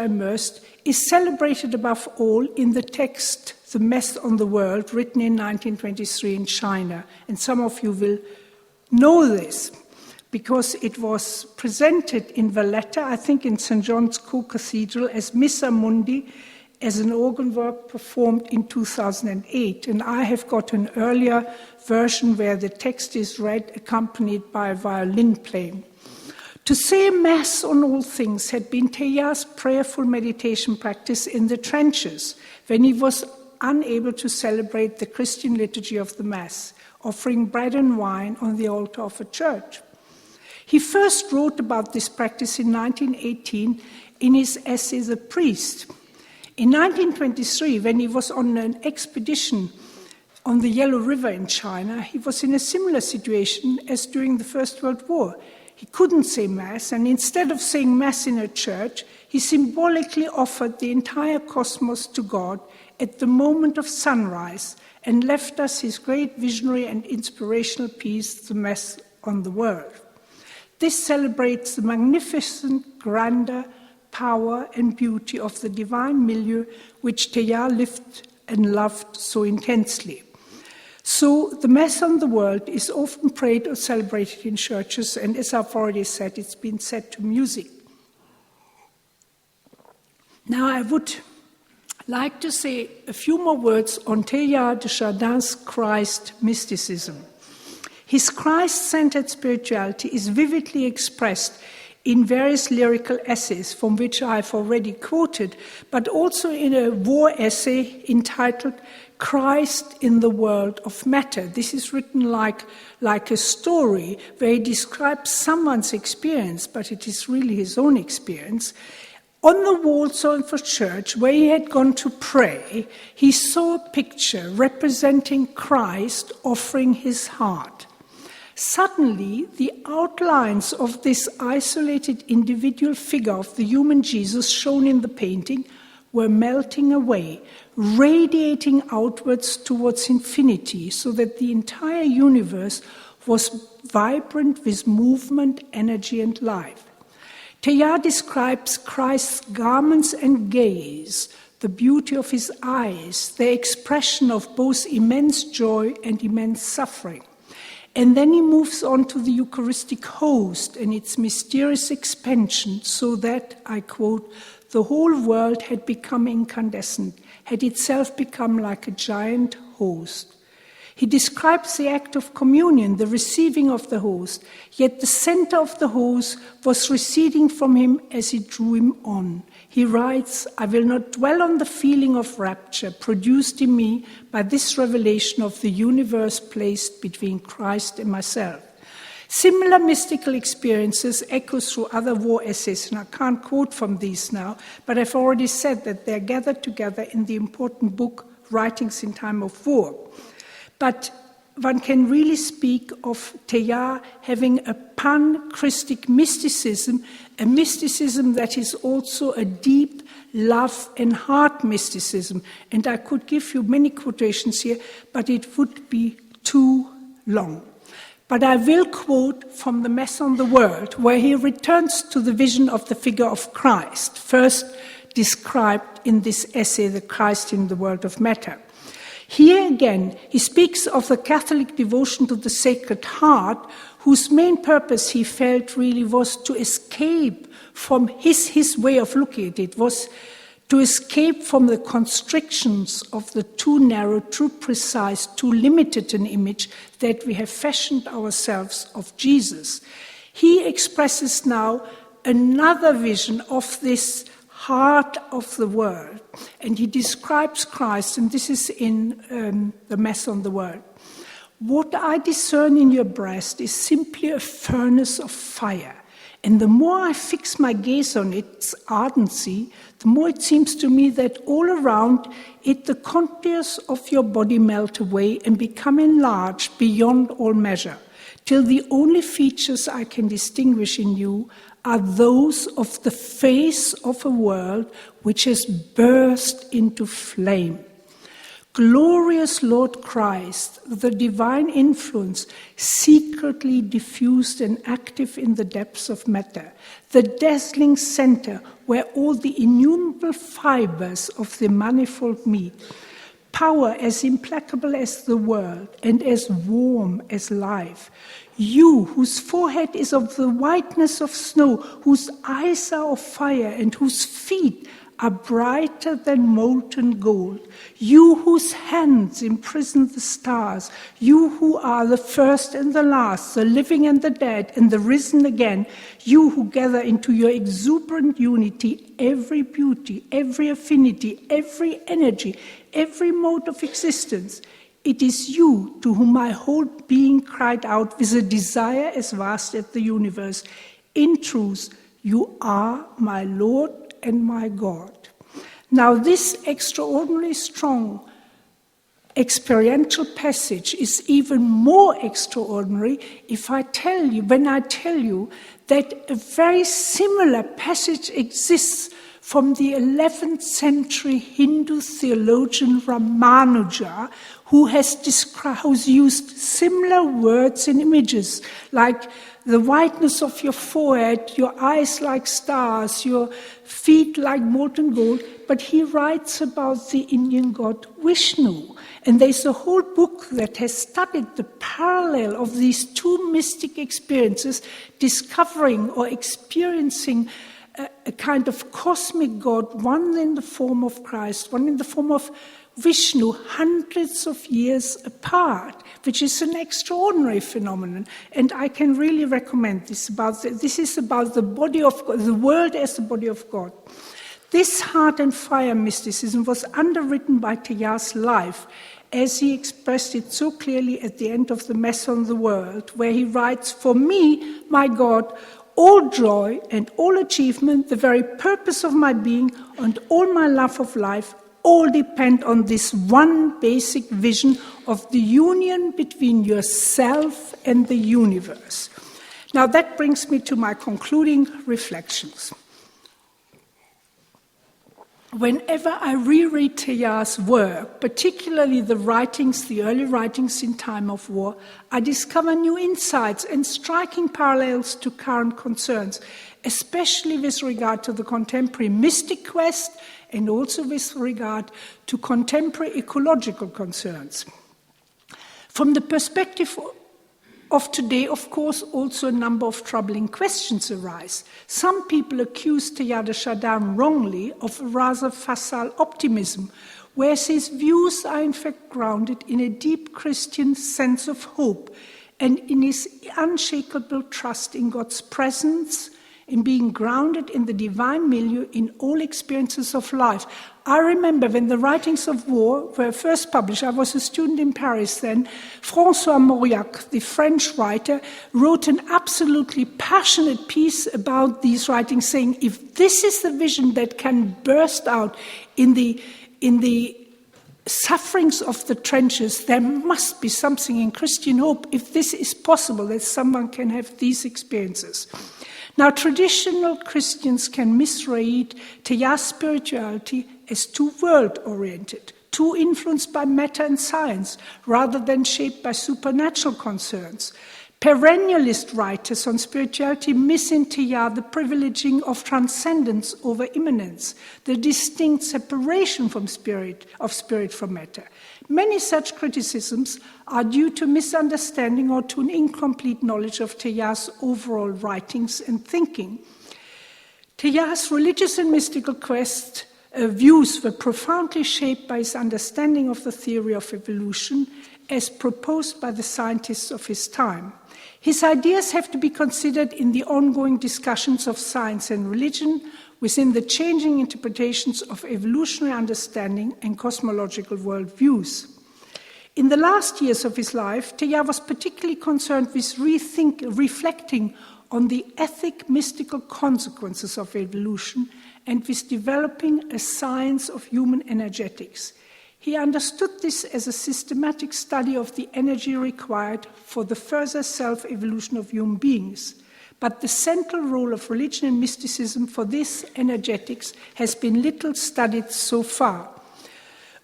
immersed, is celebrated above all in the text, The Mess on the World, written in 1923 in China. And some of you will know this, because it was presented in Valletta, I think in St. John's Co-Cathedral, as Missa Mundi, as an organ work performed in 2008. And I have got an earlier version where the text is read accompanied by a violin playing. To say Mass on all things had been Teilhard's prayerful meditation practice in the trenches when he was unable to celebrate the Christian liturgy of the Mass, offering bread and wine on the altar of a church. He first wrote about this practice in 1918 in his essay, The Priest. In 1923, when he was on an expedition on the Yellow River in China, he was in a similar situation as during the First World War. He couldn't say Mass, and instead of saying Mass in a church, he symbolically offered the entire cosmos to God at the moment of sunrise and left us his great visionary and inspirational piece, The Mess on the World. This celebrates the magnificent grandeur, power and beauty of the divine milieu which Teilhard lived and loved so intensely. So the Mass on the World is often prayed or celebrated in churches, and as I've already said, it's been set to music. Now I would like to say a few more words on Teilhard de Chardin's Christ mysticism. His Christ-centered spirituality is vividly expressed in various lyrical essays from which I've already quoted, but also in a war essay entitled Christ in the World of Matter. This is written like a story where he describes someone's experience, but it is really his own experience. On the walls of a church where he had gone to pray, he saw a picture representing Christ offering his heart. Suddenly, the outlines of this isolated individual figure of the human Jesus shown in the painting were melting away, radiating outwards towards infinity, so that the entire universe was vibrant with movement, energy, and life. Teilhard describes Christ's garments and gaze, the beauty of his eyes, the expression of both immense joy and immense suffering. And then he moves on to the Eucharistic host and its mysterious expansion, so that, I quote, the whole world had become incandescent, had itself become like a giant host. He describes the act of communion, the receiving of the host, yet the center of the host was receding from him as he drew him on. He writes, I will not dwell on the feeling of rapture produced in me by this revelation of the universe placed between Christ and myself. Similar mystical experiences echo through other war essays, and I can't quote from these now, but I've already said that they're gathered together in the important book, Writings in Time of War. But one can really speak of Teilhard having a pan-Christic mysticism, a mysticism that is also a deep love and heart mysticism. And I could give you many quotations here, but it would be too long. But I will quote from the Mass on the World, where he returns to the vision of the figure of Christ, first described in this essay, The Christ in the World of Matter. Here again, he speaks of the Catholic devotion to the Sacred Heart, whose main purpose he felt really was to escape from his way of looking at it, was to escape from the constrictions of the too narrow, too precise, too limited an image that we have fashioned ourselves of Jesus. He expresses now another vision of this heart of the world, and he describes Christ, and this is in the Mass on the World. What I discern in your breast is simply a furnace of fire, and the more I fix my gaze on its ardency, the more it seems to me that all around it the contours of your body melt away and become enlarged beyond all measure, till the only features I can distinguish in you are those of the face of a world which has burst into flame. Glorious Lord Christ, the divine influence secretly diffused and active in the depths of matter, the dazzling center where all the innumerable fibers of the manifold meet, power as implacable as the world and as warm as life. You, whose forehead is of the whiteness of snow, whose eyes are of fire, and whose feet are brighter than molten gold. You whose hands imprison the stars, you who are the first and the last, the living and the dead, and the risen again, you who gather into your exuberant unity every beauty, every affinity, every energy, every mode of existence. It is you to whom my whole being cried out with a desire as vast as the universe. In truth, you are my Lord and my God. Now, this extraordinarily strong experiential passage is even more extraordinary when I tell you that a very similar passage exists from the 11th century Hindu theologian Ramanuja, who's used similar words and images like the whiteness of your forehead, your eyes like stars, your feet like molten gold, but he writes about the Indian god Vishnu. And there's a whole book that has studied the parallel of these two mystic experiences, discovering or experiencing a kind of cosmic god, one in the form of Christ, one in the form of Vishnu, hundreds of years apart, which is an extraordinary phenomenon. And I can really recommend this. This is about the body of God, the world as the body of God. This heart and fire mysticism was underwritten by Teilhard's life, as he expressed it so clearly at the end of the Mass on the World, where he writes, "For me, my God, all joy and all achievement, the very purpose of my being, and all my love of life, all depend on this one basic vision of the union between yourself and the universe." Now that brings me to my concluding reflections. Whenever I reread Teilhard's work, particularly the early writings in time of war, I discover new insights and striking parallels to current concerns, especially with regard to the contemporary mystic quest and also with regard to contemporary ecological concerns. From the perspective of today, of course, also a number of troubling questions arise. Some people accuse Teilhard de Chardin wrongly of a rather facile optimism, whereas his views are in fact grounded in a deep Christian sense of hope and in his unshakable trust in God's presence, in being grounded in the divine milieu in all experiences of life. I remember when the writings of war were first published, I was a student in Paris then, François Mauriac, the French writer, wrote an absolutely passionate piece about these writings, saying, if this is the vision that can burst out in the sufferings of the trenches, there must be something in Christian hope, if this is possible, that someone can have these experiences. Now, traditional Christians can misread Teilhard's spirituality as too world-oriented, too influenced by matter and science, rather than shaped by supernatural concerns. Perennialist writers on spirituality miss in Teilhard the privileging of transcendence over immanence, the distinct separation from spirit from matter. Many such criticisms are due to misunderstanding or to an incomplete knowledge of Teilhard's overall writings and thinking. Teilhard's religious and mystical quest views were profoundly shaped by his understanding of the theory of evolution as proposed by the scientists of his time. His ideas have to be considered in the ongoing discussions of science and religion within the changing interpretations of evolutionary understanding and cosmological worldviews. In the last years of his life, Teilhard was particularly concerned with reflecting on the ethic mystical consequences of evolution and with developing a science of human energetics. He understood this as a systematic study of the energy required for the further self-evolution of human beings. But the central role of religion and mysticism for this energetics has been little studied so far.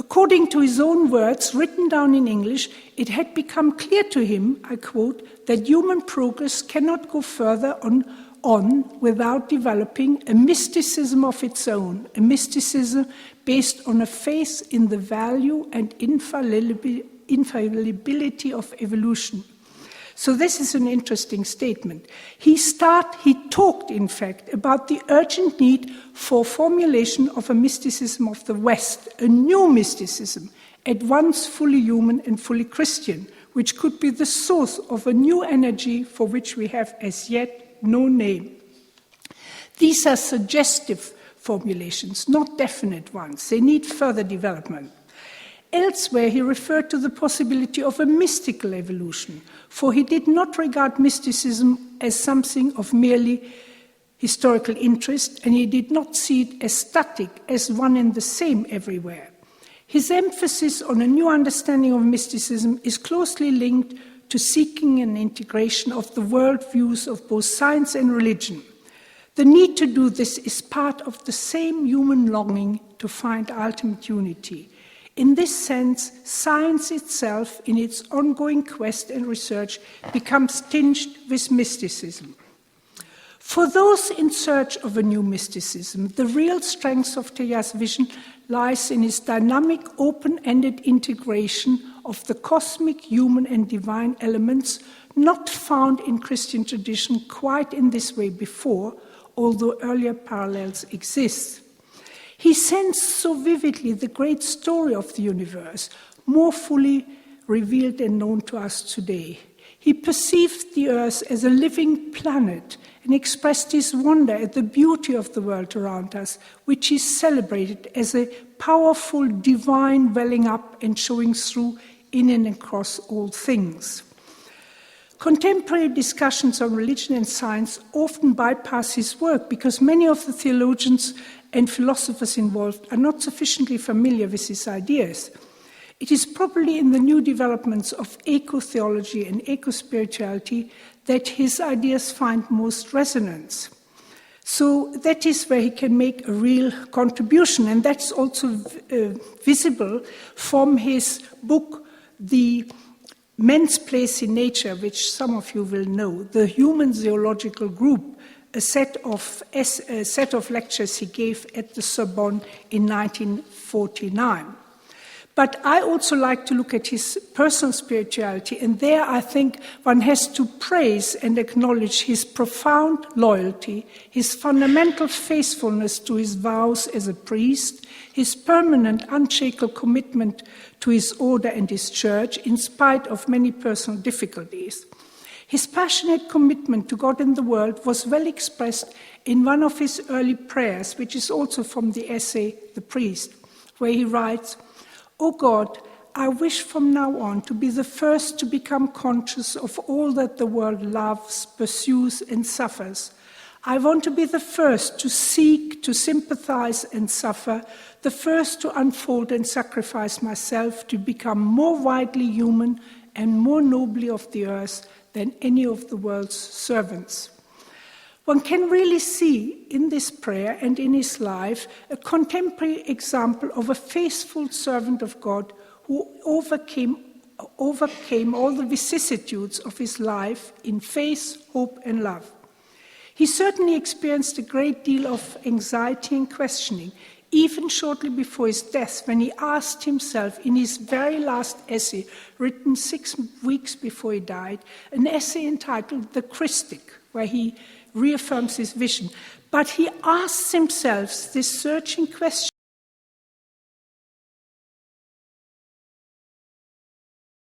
According to his own words, written down in English, it had become clear to him, I quote, that human progress cannot go further on without developing a mysticism of its own, a mysticism based on a faith in the value and infallibility of evolution. So this is an interesting statement. He talked, in fact, about the urgent need for formulation of a mysticism of the West, a new mysticism, at once fully human and fully Christian, which could be the source of a new energy for which we have as yet no name. These are suggestive formulations, not definite ones. They need further development. Elsewhere, he referred to the possibility of a mystical evolution, for he did not regard mysticism as something of merely historical interest, and he did not see it as static, as one and the same everywhere. His emphasis on a new understanding of mysticism is closely linked to seeking an integration of the worldviews of both science and religion. The need to do this is part of the same human longing to find ultimate unity. In this sense, science itself, in its ongoing quest and research, becomes tinged with mysticism. For those in search of a new mysticism, the real strength of Teilhard's vision lies in his dynamic, open-ended integration of the cosmic, human, and divine elements not found in Christian tradition quite in this way before, although earlier parallels exist. He sensed so vividly the great story of the universe, more fully revealed and known to us today. He perceived the Earth as a living planet and expressed his wonder at the beauty of the world around us, which he celebrated as a powerful divine welling up and showing through in and across all things. Contemporary discussions on religion and science often bypass his work because many of the theologians and philosophers involved are not sufficiently familiar with his ideas. It is probably in the new developments of eco-theology and eco-spirituality that his ideas find most resonance. So that is where he can make a real contribution, and that's also visible from his book, The Man's Place in Nature, which some of you will know, the Human Zoological Group, a set of lectures he gave at the Sorbonne in 1949. But I also like to look at his personal spirituality, and there I think one has to praise and acknowledge his profound loyalty, his fundamental faithfulness to his vows as a priest, his permanent, unshakable commitment to his order and his church, in spite of many personal difficulties. His passionate commitment to God and the world was well expressed in one of his early prayers, which is also from the essay The Priest, where he writes, "O God, I wish from now on to be the first to become conscious of all that the world loves, pursues, and suffers. I want to be the first to seek, to sympathize and suffer, the first to unfold and sacrifice myself to become more widely human and more nobly of the earth than any of the world's servants." One can really see in this prayer and in his life a contemporary example of a faithful servant of God who overcame all the vicissitudes of his life in faith, hope, and love. He certainly experienced a great deal of anxiety and questioning, even shortly before his death, when he asked himself in his very last essay, written 6 weeks before he died, an essay entitled The Christic, where he reaffirms his vision. But he asks himself this searching question,